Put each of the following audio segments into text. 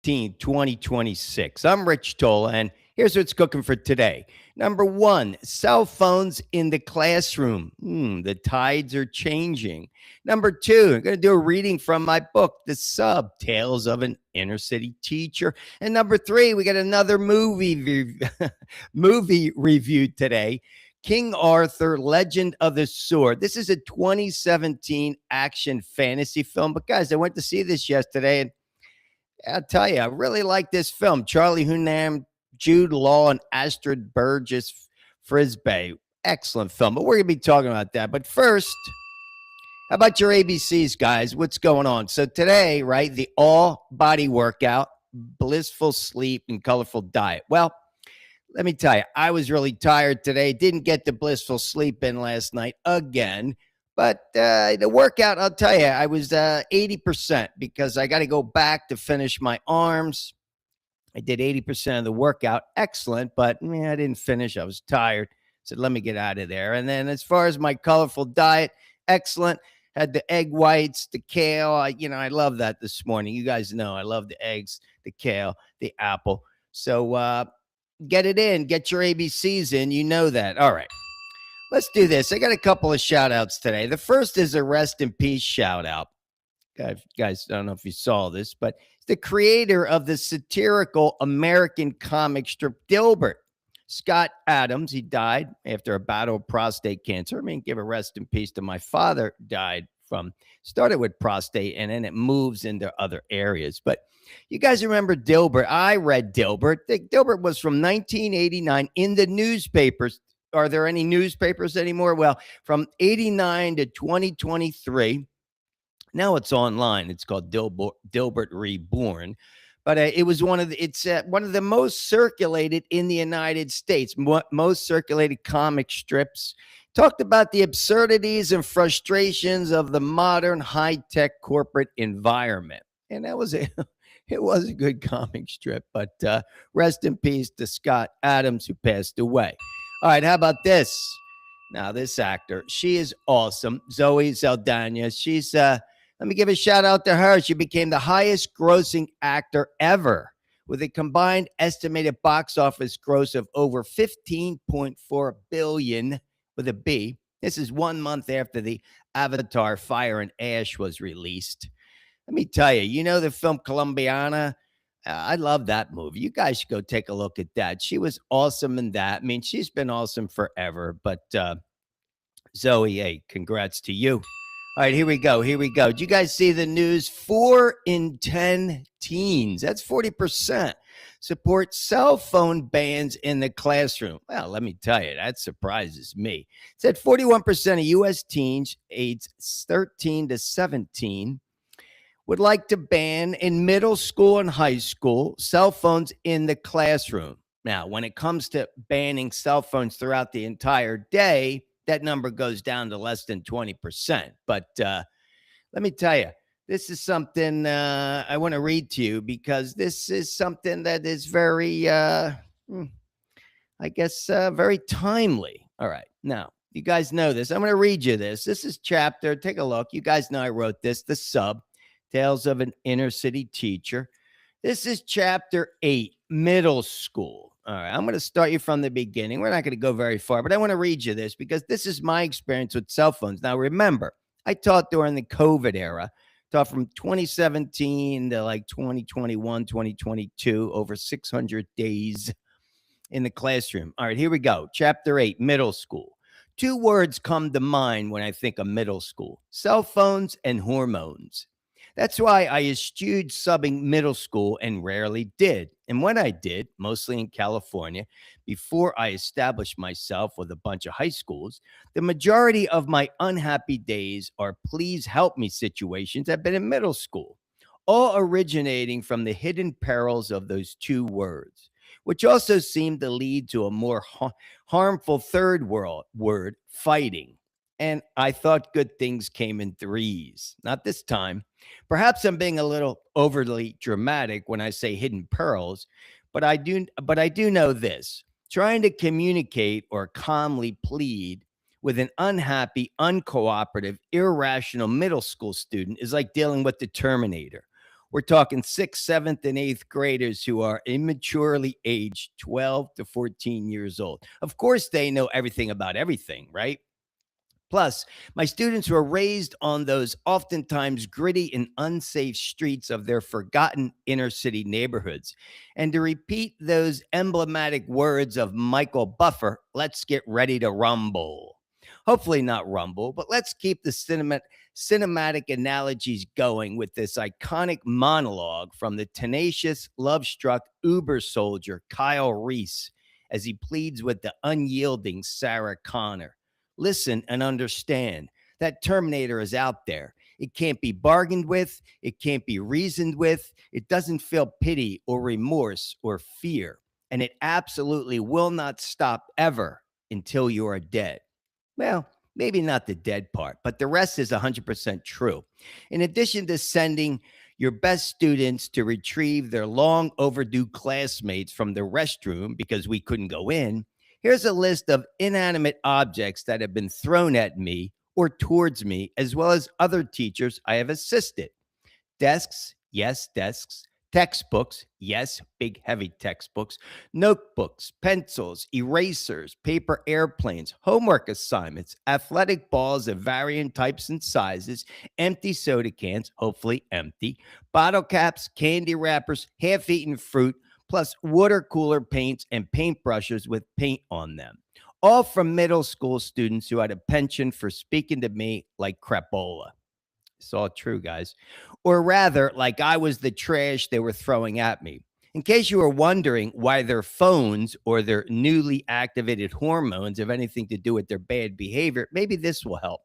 15th, 2026. I'm Rich Tola, and here's what's cooking for today. Number one, cell phones in the classroom. The tides are changing. Number two, I'm going to do a reading from my book, The Sub, Tales of an Inner City Teacher. And number three, we got another movie review today. King Arthur, Legend of the Sword. This is a 2017 action fantasy film. But guys, I went to see this yesterday, and I'll tell you, I really like this film. Charlie Hunnam, Jude Law, and Astrid Burgess Frisbee. Excellent film. But we're going to be talking about that. But first, how about your ABCs, guys? What's going on? So today, right, the all-body workout, blissful sleep, and colorful diet. Well, let me tell you, I was really tired today. Didn't get the blissful sleep in last night again. But the workout, I'll tell you, I was 80% because I got to go back to finish my arms. I did 80% of the workout. Excellent. But I didn't finish. I was tired. Said, let me get out of there. And then as far as my colorful diet, excellent. Had the egg whites, the kale. I love that this morning. You guys know I love the eggs, the kale, the apple. So get it in. Get your ABCs in. You know that. All right. Let's do this. I got a couple of shout outs today. The first is a rest in peace shout out. Guys, I don't know if you saw this, but it's the creator of the satirical American comic strip Dilbert, Scott Adams. He died after a battle of prostate cancer. Give a rest in peace to my father. Started with prostate, and then it moves into other areas. But you guys remember Dilbert? I read Dilbert. Dilbert was from 1989 in the newspapers. Are there any newspapers anymore? Well, from 89 to 2023. Now it's online. It's called Dilbert Reborn. But it was one of the most circulated in the United States, most circulated comic strips. Talked about the absurdities and frustrations of the modern high-tech corporate environment. And it was a good comic strip. But rest in peace to Scott Adams, who passed away. All right, how about this? Now, this actor, she is awesome. Zoe Saldana. She's, let me give a shout out to her. She became the highest grossing actor ever with a combined estimated box office gross of over $15.4 billion with a B. This is 1 month after the Avatar Fire and Ash was released. Let me tell you, the film Colombiana? I love that movie. You guys should go take a look at that. She was awesome in that. She's been awesome forever. But Zoe, hey, congrats to you. All right, here we go. Did you guys see the news? 4 in 10 teens, that's 40%, support cell phone bans in the classroom. Well, let me tell you, that surprises me. It said 41% of U.S. teens aged 13 to 17 would like to ban in middle school and high school cell phones in the classroom. Now, when it comes to banning cell phones throughout the entire day, that number goes down to less than 20%. But let me tell you, this is something I want to read to you because this is something that is very, very timely. All right. Now, you guys know this. I'm going to read you this. This is chapter. Take a look. You guys know I wrote this, The Sub, Tales of an Inner City Teacher. This is chapter 8, middle school. All right, I'm going to start you from the beginning. We're not going to go very far, but I want to read you this because this is my experience with cell phones. Now, remember, I taught during the COVID era, taught from 2017 to like 2021, 2022, over 600 days in the classroom. All right, here we go. Chapter 8, middle school. 2 words come to mind when I think of middle school: cell phones and hormones. That's why I eschewed subbing middle school and rarely did. And when I did, mostly in California, before I established myself with a bunch of high schools, the majority of my unhappy days or please help me situations have been in middle school, all originating from the hidden perils of those 2 words, which also seemed to lead to a more harmful third word, fighting. And I thought good things came in threes. Not this time. Perhaps I'm being a little overly dramatic when I say hidden pearls, but I do know this. Trying to communicate or calmly plead with an unhappy, uncooperative, irrational middle school student is like dealing with the Terminator. We're talking sixth, seventh, and eighth graders who are immaturely aged 12 to 14 years old. Of course, they know everything about everything, right? Plus, my students were raised on those oftentimes gritty and unsafe streets of their forgotten inner city neighborhoods. And to repeat those emblematic words of Michael Buffer, let's get ready to rumble. Hopefully, not rumble, but let's keep the cinematic analogies going with this iconic monologue from the tenacious, love struck Uber soldier Kyle Reese as he pleads with the unyielding Sarah Connor. Listen and understand that Terminator is out there. It can't be bargained with. It can't be reasoned with. It doesn't feel pity or remorse or fear. And it absolutely will not stop ever until you are dead. Well, maybe not the dead part, but the rest is 100% true. In addition to sending your best students to retrieve their long overdue classmates from the restroom because we couldn't go in, here's a list of inanimate objects that have been thrown at me or towards me, as well as other teachers I have assisted. Desks, yes, desks. Textbooks, yes, big heavy textbooks. Notebooks, pencils, erasers, paper airplanes, homework assignments, athletic balls of varying types and sizes, empty soda cans, hopefully empty, bottle caps, candy wrappers, half-eaten fruit, plus water cooler paints and paintbrushes with paint on them. All from middle school students who had a penchant for speaking to me like crapola. It's all true, guys. Or rather, like I was the trash they were throwing at me. In case you were wondering why their phones or their newly activated hormones have anything to do with their bad behavior, maybe this will help.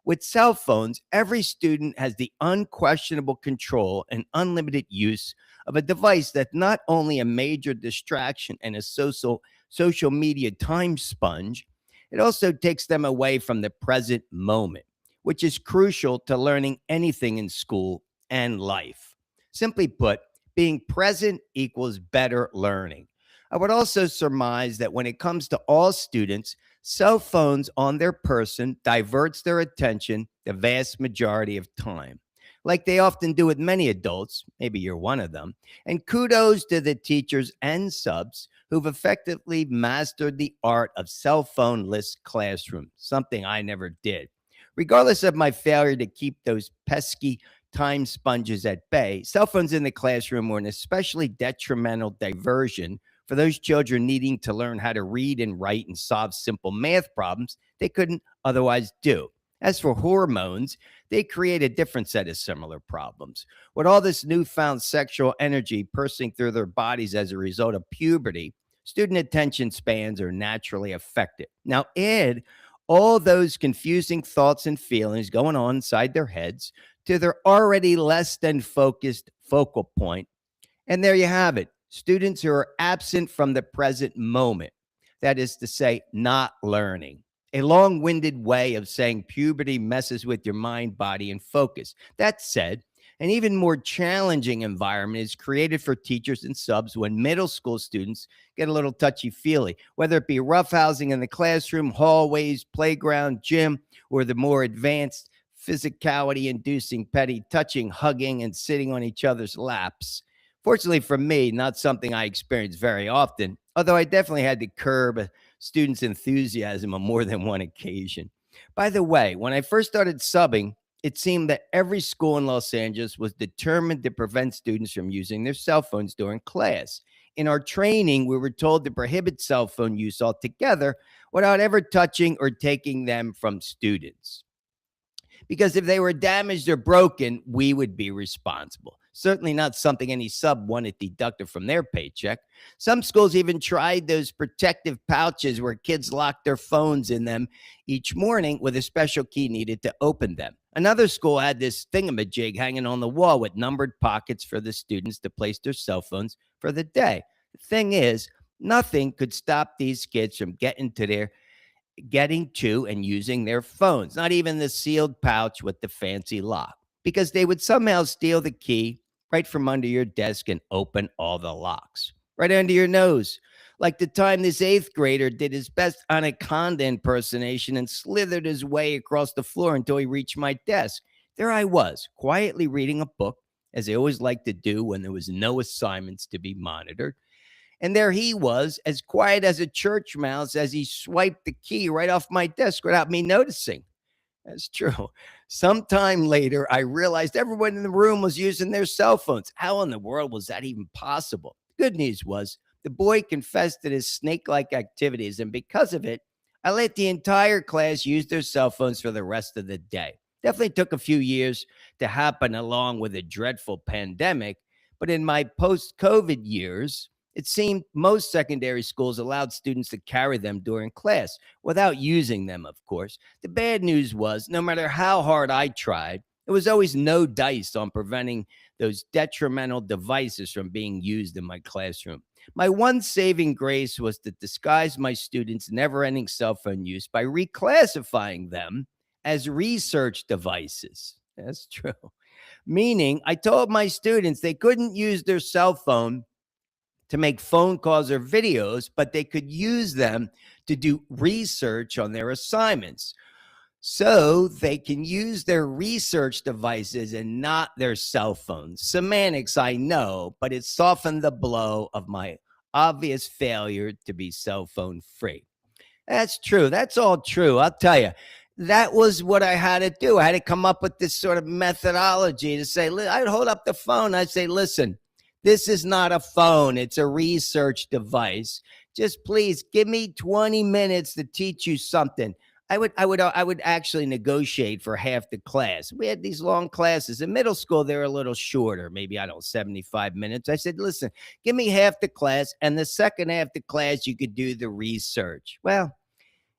With cell phones, every student has the unquestionable control and unlimited use of a device that's not only a major distraction and a social media time sponge, it also takes them away from the present moment, which is crucial to learning anything in school and life. Simply put, being present equals better learning. I would also surmise that when it comes to all students, cell phones on their person diverts their attention the vast majority of time, like they often do with many adults. Maybe you're one of them. And kudos to the teachers and subs who've effectively mastered the art of cell phone-less classroom, something I never did. Regardless of my failure to keep those pesky time sponges at bay, cell phones in the classroom were an especially detrimental diversion for those children needing to learn how to read and write and solve simple math problems they couldn't otherwise do. As for hormones, they create a different set of similar problems. With all this newfound sexual energy coursing through their bodies as a result of puberty, student attention spans are naturally affected. Now, add all those confusing thoughts and feelings going on inside their heads to their already less than focused focal point, and there you have it. Students who are absent from the present moment. That is to say, not learning. A long winded way of saying puberty messes with your mind, body, and focus. That said, an even more challenging environment is created for teachers and subs when middle school students get a little touchy feely, whether it be roughhousing in the classroom, hallways, playground, gym, or the more advanced physicality inducing petty touching, hugging, and sitting on each other's laps. Fortunately for me, not something I experienced very often, although I definitely had to curb a student's enthusiasm on more than one occasion. By the way, when I first started subbing, it seemed that every school in Los Angeles was determined to prevent students from using their cell phones during class. In our training, we were told to prohibit cell phone use altogether without ever touching or taking them from students, because if they were damaged or broken, we would be responsible. Certainly not something any sub wanted deducted from their paycheck. Some schools even tried those protective pouches where kids locked their phones in them each morning with a special key needed to open them. Another school had this thingamajig hanging on the wall with numbered pockets for the students to place their cell phones for the day. The thing is, nothing could stop these kids from getting to and using their phones, not even the sealed pouch with the fancy lock, because they would somehow steal the key right from under your desk and open all the locks right under your nose. Like the time this eighth grader did his best anaconda impersonation and slithered his way across the floor until he reached my desk. There I was, quietly reading a book as they always liked to do when there was no assignments to be monitored. And there he was, as quiet as a church mouse, as he swiped the key right off my desk without me noticing. That's true. Sometime later, I realized everyone in the room was using their cell phones. How in the world was that even possible? Good news was the boy confessed to his snake like activities, and because of it, I let the entire class use their cell phones for the rest of the day. Definitely took a few years to happen along with a dreadful pandemic, but in my post COVID years, it seemed most secondary schools allowed students to carry them during class without using them, of course. The bad news was no matter how hard I tried, there was always no dice on preventing those detrimental devices from being used in my classroom. My one saving grace was to disguise my students' never ending cell phone use by reclassifying them as research devices. That's true. Meaning, I told my students they couldn't use their cell phone to make phone calls or videos, but they could use them to do research on their assignments. So they can use their research devices and not their cell phones. Semantics, I know, but it softened the blow of my obvious failure to be cell phone free. That's true. That's all true. I'll tell you. That was what I had to do. I had to come up with this sort of methodology to say, I'd hold up the phone. I'd say, listen, this is not a phone. It's a research device. Just please give me 20 minutes to teach you something. I would actually negotiate for half the class. We had these long classes. In middle school, they were a little shorter, maybe, I don't know, 75 minutes. I said, listen, give me half the class, and the second half the class, you could do the research. Well,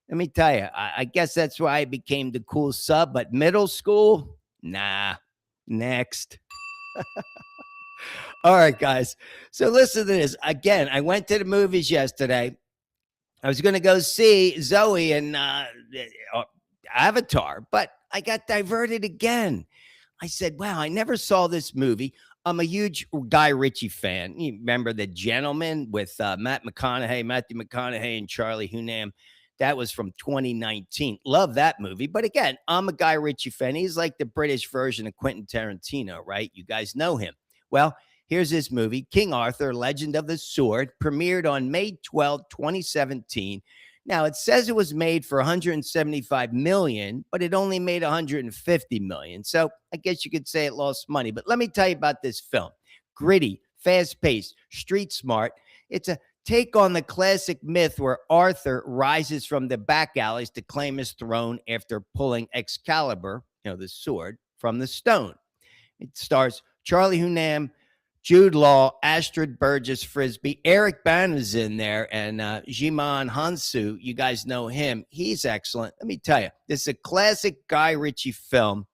let me tell you, I guess that's why I became the cool sub, but middle school, nah, next. All right, guys. So listen to this. Again, I went to the movies yesterday. I was going to go see Zoe and Avatar, but I got diverted again. I said, wow, I never saw this movie. I'm a huge Guy Ritchie fan. You remember The Gentleman with Matthew McConaughey and Charlie Hunnam? That was from 2019. Love that movie. But again, I'm a Guy Ritchie fan. He's like the British version of Quentin Tarantino, right? You guys know him. Well, here's this movie, King Arthur, Legend of the Sword, premiered on May 12, 2017. Now, it says it was made for 175 million, but it only made 150 million. So I guess you could say it lost money. But let me tell you about this film. Gritty, fast-paced, street smart. It's a take on the classic myth where Arthur rises from the back alleys to claim his throne after pulling Excalibur, the sword, from the stone. It stars Charlie Hunnam, Jude Law, Astrid Burgess Frisbee, Eric Bana's in there, and Jimon Hansu. You guys know him. He's excellent. Let me tell you, this is a classic Guy Ritchie film.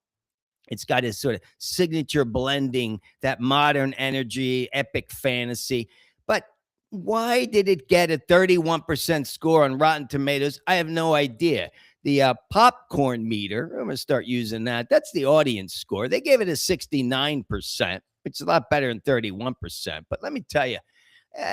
It's got his sort of signature blending, that modern energy, epic fantasy. But why did it get a 31% score on Rotten Tomatoes? I have no idea. The popcorn meter, I'm going to start using that. That's the audience score. They gave it a 69%, which is a lot better than 31%. But let me tell you,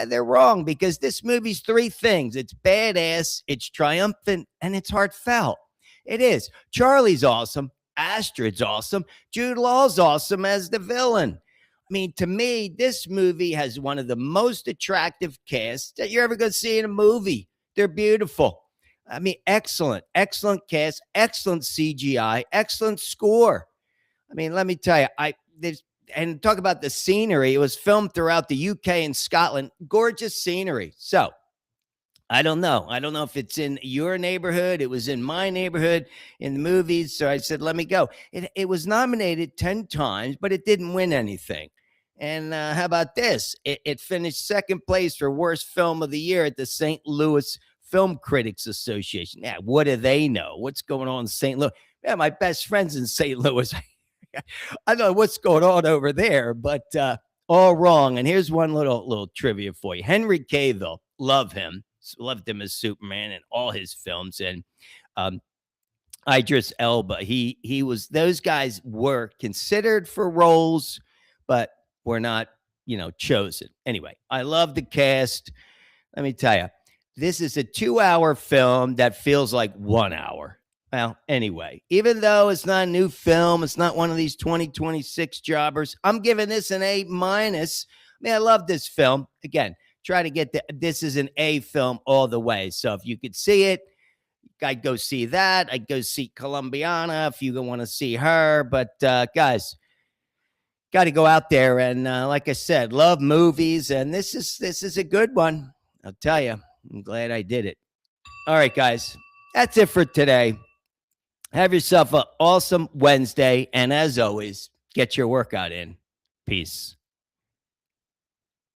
they're wrong, because this movie's three things. It's badass, it's triumphant, and it's heartfelt. It is. Charlie's awesome. Astrid's awesome. Jude Law's awesome as the villain. I mean, to me, this movie has one of the most attractive casts that you're ever going to see in a movie. They're beautiful. I mean, excellent cast, excellent CGI, excellent score. I mean, let me tell you, and talk about the scenery. It was filmed throughout the UK and Scotland. Gorgeous scenery. So I don't know. I don't know if it's in your neighborhood. It was in my neighborhood in the movies. So I said, let me go. It was nominated 10 times, but it didn't win anything. And how about this? It finished second place for worst film of the year at the St. Louis Film Critics Association. Yeah, what do they know? What's going on in St. Louis? Yeah, my best friend's in St. Louis. I don't know what's going on over there, but all wrong. And here's one little trivia for you. Henry Cavill, loved him as Superman in all his films. And Idris Elba, he was, those guys were considered for roles, but were not, chosen. Anyway, I love the cast. Let me tell you, this is a 2-hour film that feels like 1 hour. Well, anyway, even though it's not a new film, it's not one of these 2026 jobbers, I'm giving this an A minus. I mean, I love this film. Again, try to get this is an A film all the way. So if you could see it, I'd go see that. I'd go see Colombiana if you want to see her. But guys, got to go out there and like I said, love movies, and this is a good one. I'll tell you. I'm glad I did it. All right, guys, that's it for today. Have yourself an awesome Wednesday, and as always, get your workout in. Peace.